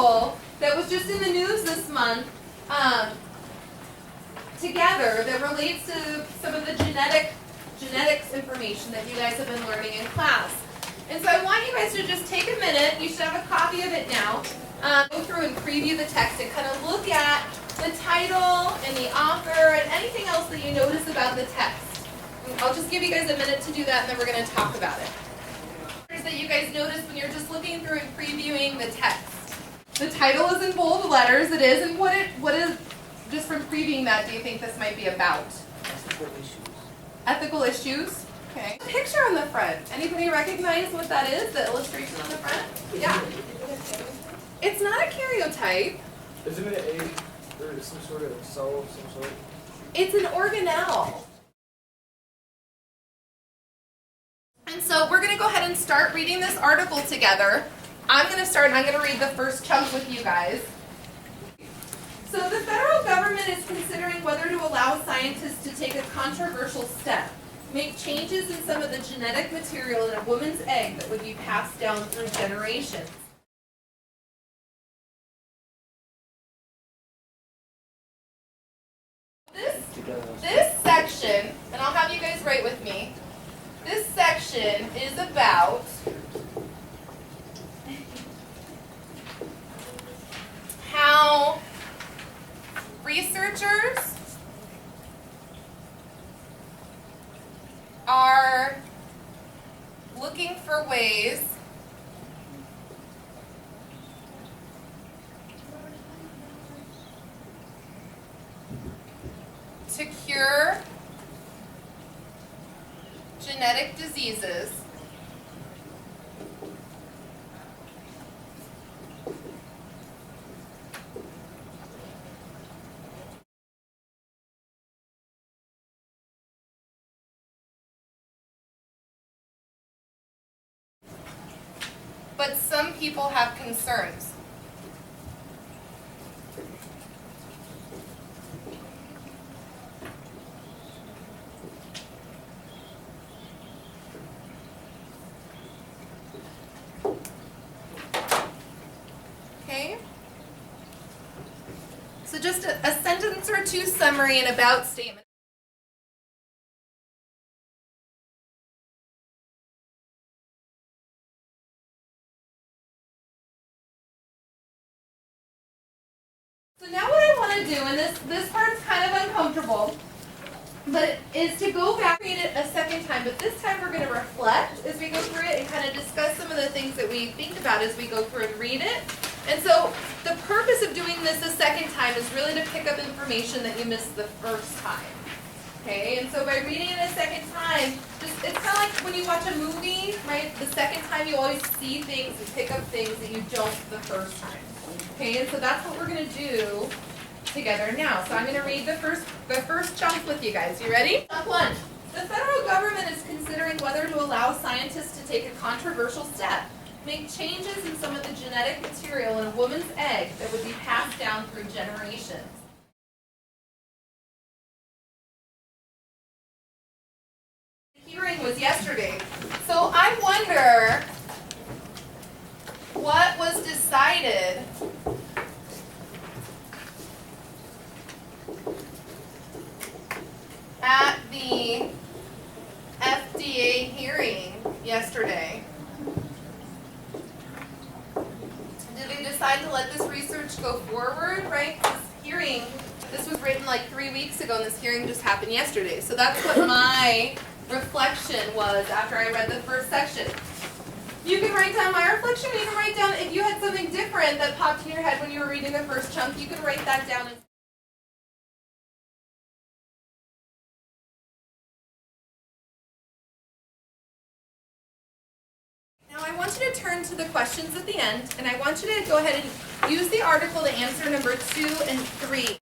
article that was just in the news this month together that relates to some of the genetics information that you guys have been learning in class. And so I want you guys to just take a minute. You should have a copy of it now. Go through and preview the text and kind of look at the title and the author and anything else that you notice about the text. I'll just give you guys a minute to do that, and then we're going to talk about it. That you guys notice when you're just looking through and previewing the text. The title is in bold letters. It is. And what is, just from previewing that, do you think this might be about? Ethical issues. Ethical issues? Okay. Picture on the front. Anybody recognize what that is? The illustration on the front? Yeah. It's not a karyotype. Isn't it a, or some sort of cell of some sort? It's an organelle. And so we're going to go ahead and start reading this article together. I'm going to start and I'm going to read the first chunk with you guys. So the federal government is considering whether to allow scientists to take a controversial step, make changes in some of the genetic material in a woman's egg that would be passed down through generations. This section, and I'll have you guys write with me, this section is about how researchers are looking for ways to cure genetic diseases but some people have concerns. Okay? So just a sentence or two summary and about statement. So now what I want to do, and this part's kind of uncomfortable, but is to go back and read it a second time, but this time we're going to reflect as we go through it and kind of discuss some of the things that we think about as we go through and read it. And so the purpose of doing this a second time is really to pick up information that you missed the first time. Okay, and so by reading it a second time, it's kind of like when you watch a movie, right? The second time you always see things and pick up things that you don't the first time. Okay, and so that's what we're going to do together now. So I'm going to read the first chunk with you guys. You ready? Chunk 1. The federal government is considering whether to allow scientists to take a controversial step, make changes in some of the genetic material in a woman's egg that would be passed down through generations. The hearing was yesterday. So I wonder what was decided at the FDA hearing yesterday. Did they decide to let this research go forward, right? This hearing, this was written like 3 weeks ago and this hearing just happened yesterday. So that's what my reflection was after I read the first section. You can write down my reflection, you can write down if you had something different that popped in your head when you were reading the first chunk, you can write that down. Now I want you to turn to the questions at the end, and I want you to go ahead and use the article to answer number 2 and 3.